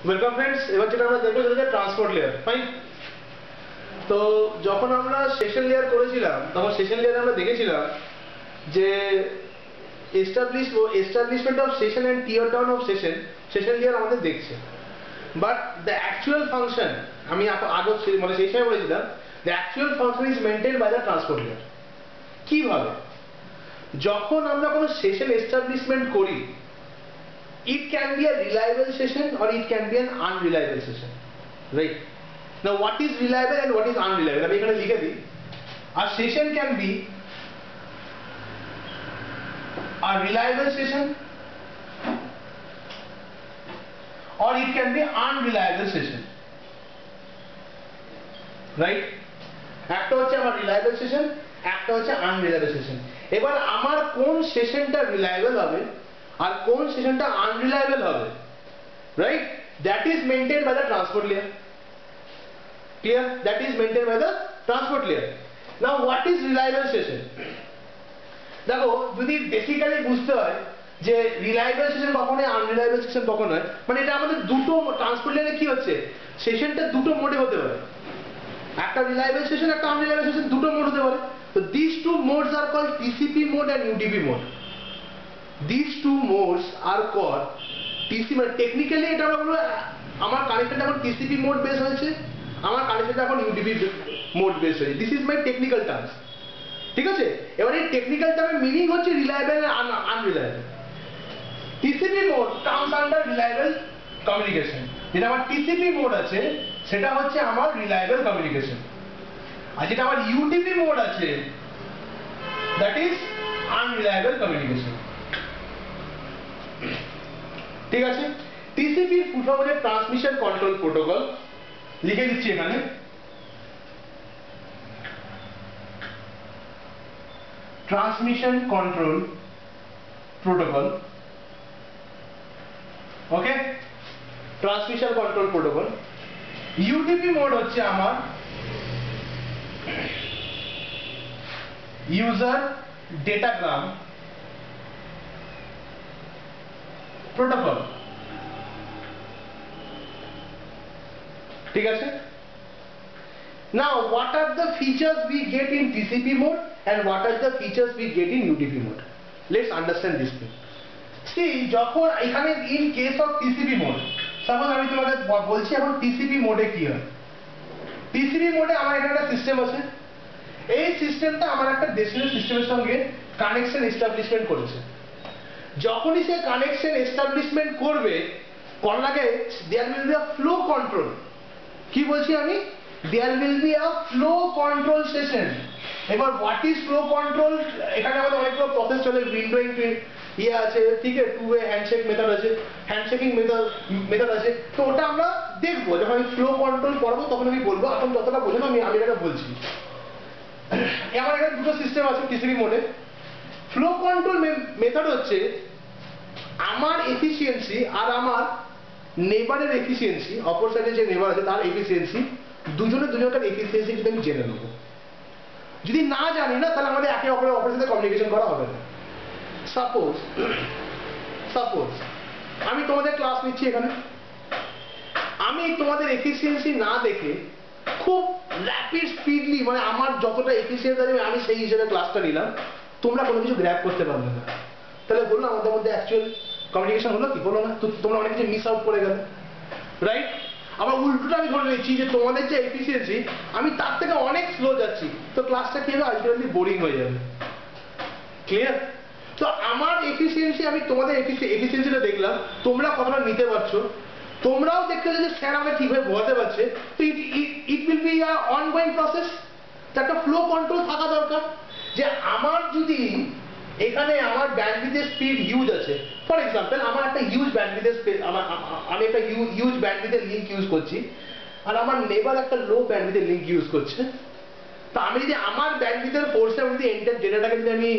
Welcome friends, এবার যেটা আমরা দেখবো সেটা হচ্ছে ট্রান্সপোর্ট লেয়ার। ফাইন। তো যখন আমরা সেশন লেয়ার করেছিলাম তখন সেশন লেয়ারে আমরা দেখেছিলাম যে establishment of session and tear down of session layer আমাদের দেখছে। বাট দ্য অ্যাকচুয়াল ফাংশন আমি আগে মানে সেই সময় বলেছিলাম the actual function is maintain by the transport layer. কিভাবে? যখন আমরা কোনো সেশন এস্টাবলিশমেন্ট করি, it can be a reliable session or it can be an unreliable session, right? Now what is reliable and what is unreliable? আমি এখানে লিখে দিই। A session can be a reliable session or it can be unreliable session, right? একটা হচ্ছে আমার reliable session, একটা হচ্ছে unreliable session. এবার আমার কোন সেশনটা রিলায়েবল হবে আর কোন সেশনটা আনরিলায়েবল হবে, right? That is maintained by the transport layer. Clear? That is maintained by the transport layer. Now what is reliable session? দেখো, যদি বেসিক্যালি বুঝতে হয় যে রিলায়েবল সেশন কখন হয়, আনরিলায়েবল সেশন কখন হয়, মানে এটা আমাদের দুটো ট্রান্সপোর্ট লেয়ারে কি হচ্ছে, সেশনটা দুটো মোডে হতে পারে। একটা রিলায়েবল সেশন, একটা আনরিলায়েবল সেশন, দুটো মোড হতে পারে। তো this two modes are called TCP mode and UDP mode. These two modes are called TCP মানে টেকনিক্যালি এটা আমরা বলবো আমার কানেকশনটা এখন TCP মোড বেস হয়েছে, আমার কানেকশনটা এখন UDP মোড বেস হয়েছে। This is my technical terms. ঠিক আছে? এবার এই টেকনিক্যাল টার্মের মিনিং হচ্ছে reliable and unreliable. TCP mode comes under reliable communication. যেটা আমার TCP মোড আছে সেটা হচ্ছে আমার রিলায়েবল কমিউনিকেশন, আর যেটা আমার UDP মোড আছে দ্যাট ইজ আনরিলায়েবল কমিউনিকেশন। ঠিক আছে? টিসিপি এর ফুল ফর্ম হচ্ছে ট্রান্সমিশন কন্ট্রোল প্রোটোকল। লিখে দিচ্ছি এখানে। Transmission control protocol. Okay? Transmission control protocol. UDP mode হচ্ছে আমার ইউজার ডেটাগ্রাম protocol. ঠিক আছে? Now what are the features we get in TCP mode and what are the features we get in UDP mode? Let's understand this thing. See, যখন এখানে in case of TCP mode, suppose আমি তোমাকে বলছি এখন TCP মোডে কি হয়। TCP মোডে আমার এখানে একটা সিস্টেম আছে। এই সিস্টেমটা আমার একটা ডেস্টিনেশন সিস্টেমের সঙ্গে কানেকশন এস্টাবলিশমেন্ট করেছে। যখনই সে কানেকশন এস্টাবলিশমেন্ট করবে, করার আগে there will be a flow control. কি বলছি আমি? There will be a flow control session. এবার হোয়াট ইজ ফ্লো কন্ট্রোল? এখানে আমাদের অনেকগুলো প্রসেস চলে, উইন্ডোইং ইয়ে আছে, ঠিক আছে, টু ওয়ে হ্যান্ডশেক মেথড আছে, হ্যান্ডশেকিং মেথড আছে। তো ওটা আমরা দেখবো যখন আমি ফ্লো কন্ট্রোল করবো তখন আমি বলবো। এখন যতটা বোঝানো আমি এটাকে বলছি। আমার এখানে দুটো সিস্টেম আছে টিসিপি মোডে। ফ্লো কন্ট্রোল মেথড হচ্ছে আমার এফিসিয়েন্সি আর আমার নেবারের এফিসিয়েন্সি, অপর সাইডে যে নেবার আছে তার এফিসিয়েন্সি, দুজনকার এফিসিয়েন্সি কিন্তু আমি জেনে নেবো। যদি না জানি না তাহলে আমাদের একে অপরের সাথে কমিউনিকেশন করা হবে না। সাপোজ আমি তোমাদের ক্লাস নিচ্ছি এখানে, আমি তোমাদের এফিসিয়েন্সি না দেখে খুব র্যাপিড স্পিডলি, মানে আমার যতটা এফিসিয়েন্সি আছে আমি সেই হিসেবে ক্লাসটা নিলাম, তোমরা কোনো কিছু গ্র্যাব করতে পারবে না। তাহলে বললো আমাদের মধ্যে অ্যাকচুয়াল কমিউনিকেশন হলো কি? হলো না। তো তোমরা অনেক কিছু মিস আউট করে গেলে, রাইট? আবার উল্টোটা আমি ধরে নিচ্ছি যে তোমাদের যে এফিসিয়েন্সি আমি তার থেকে অনেক স্লো যাচ্ছি, তো ক্লাসটা কি হবে? আলটিমেটলি বোরিং হয়ে যাবে। ক্লিয়ার? তো আমার এফিসিয়েন্সি, আমি তোমাদের এফিসিয়েন্সিটা দেখলাম, তোমরা কতটা নিতে পারছো, তোমরাও দেখতে যে স্যার আমাকে ঠিকভাবে বোঝাতে পারছে। তো it will be a ongoing process. একটা ফ্লো কন্ট্রোল থাকা দরকার যে আমার যদি এখানে আমার ব্যান্ডউইথের স্পিড হিউজ আছে, ফর এক্সাম্পল আমার একটা হিউজ ব্যান্ডউইথের আমি একটা হিউজ ব্যান্ডউইথের লিংক ইউজ করছি আর আমার নেবার একটা লো ব্যান্ডউইথের লিংক ইউজ করছে। তো আমি যদি আমার ব্যান্ডউইথের ফোর্সে আমি যদি এন্টার ডেটাটাকে যদি আমি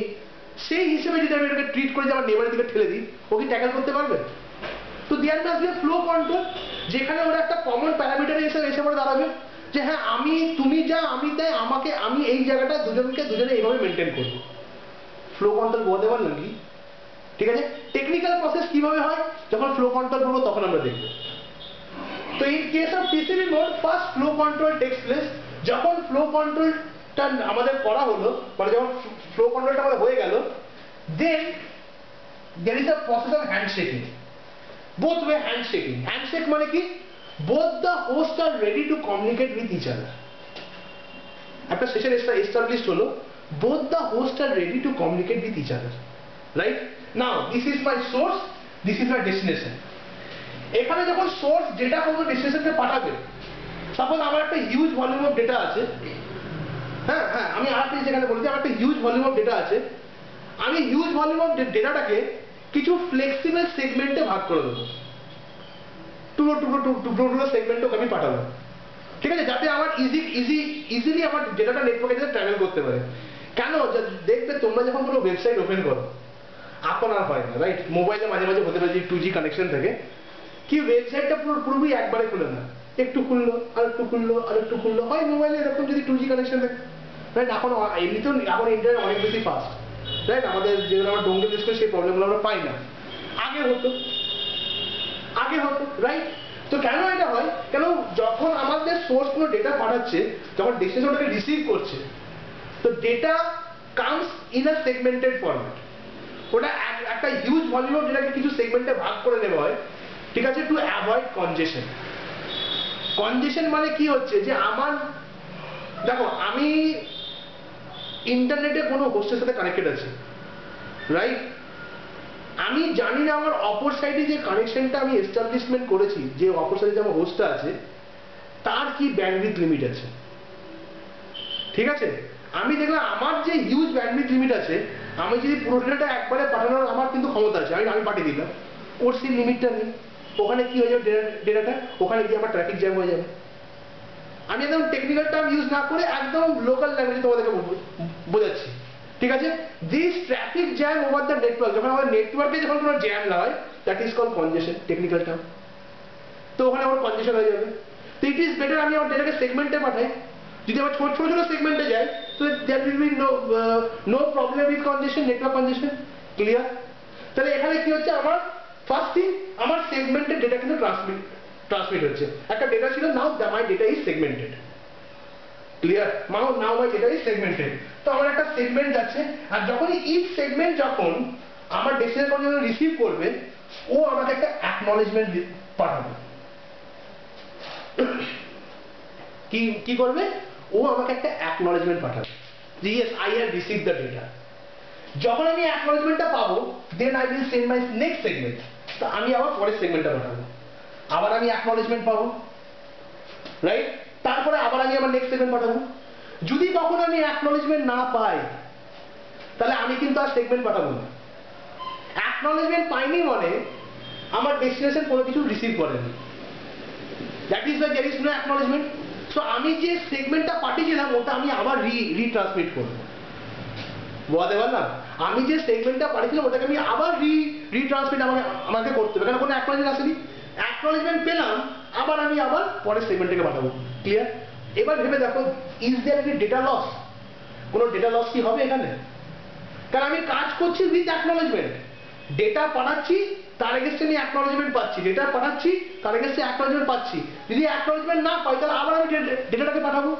সেই হিসেবে যদি আমি এটাকে ট্রিট করে যে আমার নেবারের দিকে ঠেলে দিই, ও কি ট্যাকল করতে পারবে? তো there must be a flow control, যেখানে ওরা একটা কমন প্যারামিটারে এসে পড়ে দাঁড়াবে যে হ্যাঁ তুমি যা আমি তাই, আমি এই জায়গাটা দুজনে এইভাবে মেনটেন করবো। ফ্লো কন্ট্রোল বোঝাতে পারলাম কি? ঠিক আছে? টেকনিক্যাল প্রসেস কিভাবে হয় যখন ফ্লো কন্ট্রোল করবো তখন আমরা দেখবো। তো in case of TCP mode first flow control tax place. যখন ফ্লো কন্ট্রোলটা আমাদের করা হলো, মানে যখন ফ্লো কন্ট্রোলটা আমাদের হয়ে গেল, দেন there is a process of handshaking, both way handshaking. Handshake মানে কি? Both the hosts are ready to communicate with each other. একটা সেশন established হলো, both the hosts are ready to communicate with each other, right? Now this is my source, this is my destination. এখানে যখন source data কোনো ডেস্টিনেশনকে পাঠাবে, suppose আমার একটা huge volume of data আছে, হ্যাঁ হ্যাঁ আমি আরেকটা যেখানে বলছি আমার একটা হিউজ ভলিউম অফ ডেটা আছে, আমি হিউজ ভলিউম অফ ডেটাটাকে কিছু ফ্লেক্সিবল সেগমেন্টে ভাগ করে দেবো, টুকরো টুকরো টুকরো টুকরো সেগমেন্টও আমি পাঠাবো, ঠিক আছে, যাতে আমার ইজিলি আমার ডেটাটা নেটওয়ার্কে যাতে ট্রাভেল করতে পারে। কেন? দেখবে তোমরা যখন কোনো ওয়েবসাইট ওপেন করো, এখন আর হয় না, রাইট? মোবাইলে মাঝে মাঝে হতে পারে যে 2G কানেকশন থাকে, কি ওয়েবসাইটটা পুরোপুরি একবারে খুলে না, একটু খুললো আর একটু খুললো আর একটু খুললো, হয় মোবাইলে এরকম যদি 2G কানেকশন থাকে, রাইট? এখন এমনিতেও এখন ইন্টারনেট অনেক বেশি ফাস্ট, রাইট? আমাদের যেগুলো আমরা ডোঙ্গল ইউজ করি সেই প্রবলেমগুলো আমরা পাই না, আগে হতো, রাইট? তো কেন এটা হয়? কেন যখন আমাদের সোর্স কোনো ডেটা পাঠাচ্ছে, যখন ডেস্টিনেশনটাকে রিসিভ করছে, তো data comes in a segmented format. ওটা একটা হিউজ ভলিউম অফ ডেটাকে কিছু সেগমেন্টে ভাগ করে নেওয়া হয়, ঠিক আছে, টু অ্যাভয়েড কনজেশন। কনজেশন মানে কি হচ্ছে যে আমার, দেখো আমি ইন্টারনেটে কোনো হোস্টের সাথে কানেক্টেড আছি, রাইট? আমি জানি না আমার অপর সাইডে যে কানেকশনটা আমি এস্টাবলিশমেন্ট করেছি, যে অপর সাইডে যে আমার হোস্টটা আছে তার কি ব্যান্ডউইথ লিমিট আছে, ঠিক আছে? আমি দেখলাম আমার যে হিউজ ব্যান্ডউইথ লিমিট আছে, আমি যদি পুরো ডেটাটা একবারে পাঠানোর আমার কিন্তু ক্ষমতা আছে, আমি পাঠিয়ে দিলাম, ওর সেই লিমিটটা নেই, ওখানে কি হয়ে যাবে ডেটাটা, ওখানে গিয়ে আমার ট্রাফিক জ্যাম হয়ে যাবে। আমি একদম টেকনিক্যাল টার্ম ইউজ না করে একদম লোকাল ল্যাঙ্গুয়েজে তোমাদেরকে বোঝাচ্ছি, ঠিক আছে? This traffic jam over the network, যখন আমাদের নেটওয়ার্কে যখন কোনো জ্যাম না হয়, that is called congestion, technical term. তো ওখানে আমার কনজেশন হয়ে যাবে। তো ইট ইজ বেটার আমি আমার ডেটাকে সেগমেন্টে পাঠাই। যদি আমার ছোট ছোট সেগমেন্টে যায়, তো that will be no problem with congestion, network congestion. Clear? তাহলে এখানে কি হচ্ছে, আমার ফার্স্ট থিং আমার সেগমেন্টেড ডেটা কিন্তু ট্রান্সমিট হচ্ছে। একটা ডেটা ছিল, now my data is segmented. Clear? Now my data is segmented. তো আমার একটা সেগমেন্ট যাচ্ছে, আর যখনই ইচ সেগমেন্ট যখন আমার ডেস্টিনেশন যখন রিসিভ করবে, ও আমাকে একটা অ্যাকনলেজমেন্ট পাঠাবে। কি করবে? ও আমাকে একটা অ্যাকনলেজমেন্ট পাঠাবে যে yes I have received the data. যখন আমি অ্যাকনলেজমেন্টটা পাবো, then I will send my next segment. তো আমি আবার পরের সেগমেন্টটা পাঠাবো, আবার আমি অ্যাকনলেজমেন্ট পাবো, রাইট? তারপরে আবার আমি আমার নেক্সট সেগমেন্ট পাঠাবো। যদি তখন আমি অ্যাকনলেজমেন্ট না পাই, তাহলে আমি কিন্তু আর সেগমেন্ট পাঠাবো না। অ্যাকনলেজমেন্ট পাইনি মানে আমার ডেস্টিনেশন কোনো কিছু রিসিভ করেনি, that is why there is no acknowledgement. So আমি যে সেগমেন্টটা পাঠিয়েছিলাম ওটা আমি আবার রিট্রান্সমিট করবো, বলতে পারলাম? আমি যে সেগমেন্টটা পাঠিয়েছিলাম ওটাকে আমি আবার রিট্রান্সমিট আমাকে করতে হবে, কারণ কোনো অ্যাকনলেজমেন্ট আসেনি। অ্যাকনলেজমেন্ট পেলাম, আবার আমি পরের সেগমেন্টটাকে পাঠাবো। ক্লিয়ার? এবার ভেবে দেখো, is there any data loss? কোনো ডেটা লস কি হবে এখানে? কারণ আমি কাজ করছি উইথ অ্যাকনলেজমেন্ট, ডেটা পাঠাচ্ছি তার এগেইনস্টে আমি অ্যাকনলেজমেন্ট পাচ্ছি, ডেটা পাঠাচ্ছি তার এগেইনস্টে অ্যাকনলেজমেন্ট পাচ্ছি। যদি অ্যাকনলেজমেন্ট না পাই, তাহলে আবার আমি ডেটাটাকে পাঠাবো।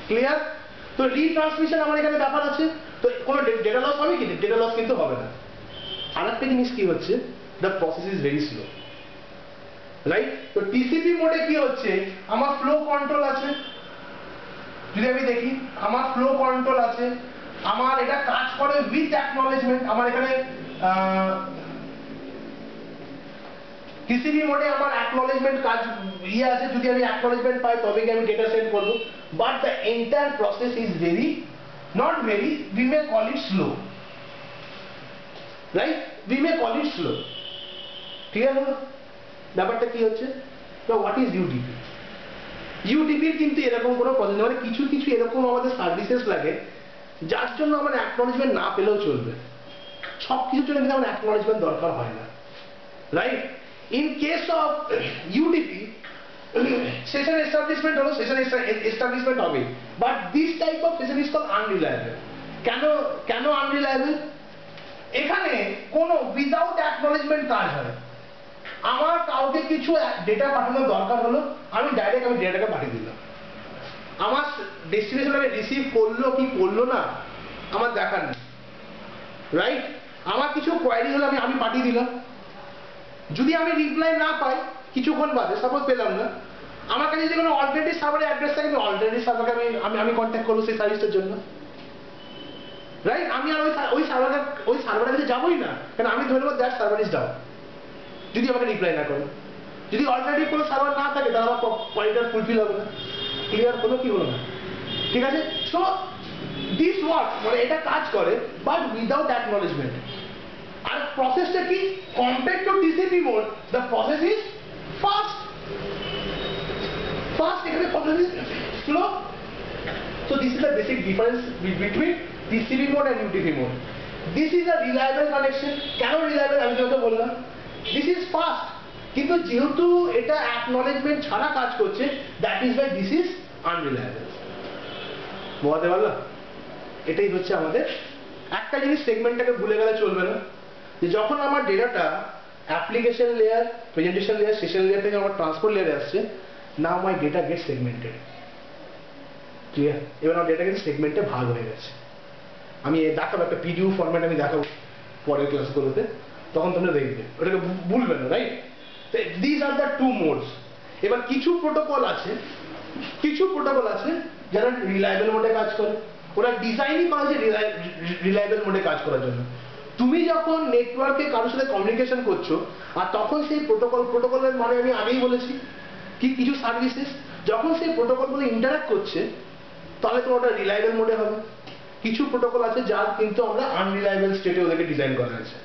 ক্লিয়ার? তো রিট্রান্সমিশন আমার এখানে ব্যাপার আছে। তো কোনো ডেটা লস হবে কি? ডেটা লস কিন্তু হবে না। আরেকটা জিনিস কি হচ্ছে, the process is very slow, right? তো টিসিপি মোডে কি হচ্ছে, আমার ফ্লো কন্ট্রোল আছে। যদি আমি দেখি আমার ফ্লো কন্ট্রোল আছে, আমার এটা কাজ করে উইথ অ্যাকনলেজমেন্ট। আমার এখানে টিসিপি মোডে আমার অ্যাকনলেজমেন্ট কাজ আছে, যদি আমি অ্যাকনলেজমেন্ট পাই তবে কি আমি ডেটা সেন্ড করবো। But the entire process is we may call it slow, right? We may call it slow. Clear হলো ব্যাপারটা কি হচ্ছে? What is UDP? ইউডিপির কিন্তু এরকম কোনো প্রসেস, মানে কিছু কিছু এরকম আমাদের সার্ভিসেস লাগে যার জন্য আমার অ্যাকনলেজমেন্ট না পেলেও চলবে, সব কিছুর জন্য কিন্তু আমার অ্যাকনলেজমেন্ট দরকার হয় না, right? In case of UDP, session establishment হলো, সেশন এস্টাবলিশমেন্ট হবে, but this type of session is called unreliable. কেন আনরিলায়েবল? এখানে কোনো উইদাউট অ্যাকনলেজমেন্ট কাজ হয়, আমার কাউকে কিছু ডেটা পাঠানোর দরকার হলো, আমি ডাইরেক্ট ডেটাটাকে পাঠিয়ে দিলাম। আমার ডেস্টিনেশনটাকে রিসিভ করলো কি করলো না আমার দেখার নেই, রাইট? আমার কিছু কোয়ারি হলো, আমি পাঠিয়ে দিলাম। যদি আমি রিপ্লাই না পাই কিছুক্ষণ বাদে, সাপোজ পেলাম না, আমার কাছে যে কোনো অল্টারনেটিভ সার্ভারের অ্যাড্রেস থাকে, আমি অল্টারনেটিভ সার্ভারকে আমি কন্ট্যাক্ট করবো সেই সার্ভিসের জন্য, রাইট? আমি আর ওই সার্ভারের কাছে যাবোই না, কারণ আমি ধরে নেবো দ্যাট সার্ভার ইজ ডাউন যদি আমাকে রিপ্লাই না করে। যদি অল্টারনেটিভ কোনো সার্ভার না থাকে তাহলে আমার কোয়ারিটা ফুলফিল হবে না। ক্লিয়ার হলো কি হলো না? ঠিক আছে? সো দিস ওয়ার্ক, মানে এটা কাজ করে বাট উইদাউট অ্যাকনলেজমেন্ট। আর প্রসেসটা কি? Compare to TCP mode the process is fast. এখানে process is slow. So this is the basic difference between TCP mode and UDP mode. This is a reliable connection. কেন reliable আমি তোমাকে বললাম? This is fast. কিন্তু যেহেতু এটা acknowledgement ছাড়া কাজ করছে, that is why this is unreliable. বোঝাতে পারলাম? এটাই হচ্ছে আমাদের। একটা জিনিস সেগমেন্টটাকে ভুলে গেলে চলবে না, যে যখন আমার ডেটাটা application layer, presentation layer, session layer থেকে আমার ট্রান্সপোর্ট লেয়ারে আসছে, now my data gets segmented. Clear? এবার আমার ডেটা কিন্তু সেগমেন্টে ভাগ হয়ে গেছে। আমি দেখাবো একটা পিডিএফ ফরম্যাট, আমি দেখাবো পরের ক্লাসগুলোতে, তখন তোমরা দেখবে, ওটাকে ভুলবে না, right? This are the two modes. এবার কিছু প্রোটোকল আছে যারা রিলায়েবল মোডে কাজ করে, ওরা ডিজাইনই করা হয়েছে রিলায়েবল মোডে কাজ করার জন্য। তুমি যখন নেটওয়ার্কে কারোর সাথে কমিউনিকেশন করছো, আর তখন সেই প্রোটোকলের মানে আমি আগেই বলেছি কি, কিছু সার্ভিসেস যখন সেই প্রোটোকলগুলো ইন্টারাক্ট করছে, তাহলে তো ওটা রিলায়েবল মোডে হবে। কিছু প্রোটোকল আছে যার কিন্তু আমরা আনরিলায়েবল স্টেটে ওদেরকে ডিজাইন করা হয়েছে।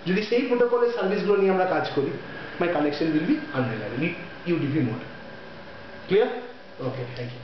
যদি সেই প্রোটোকলের সার্ভিসগুলো নিয়ে আমরা কাজ করি, my connection will be unreliable, UDP mode. Clear? Okay, thank you.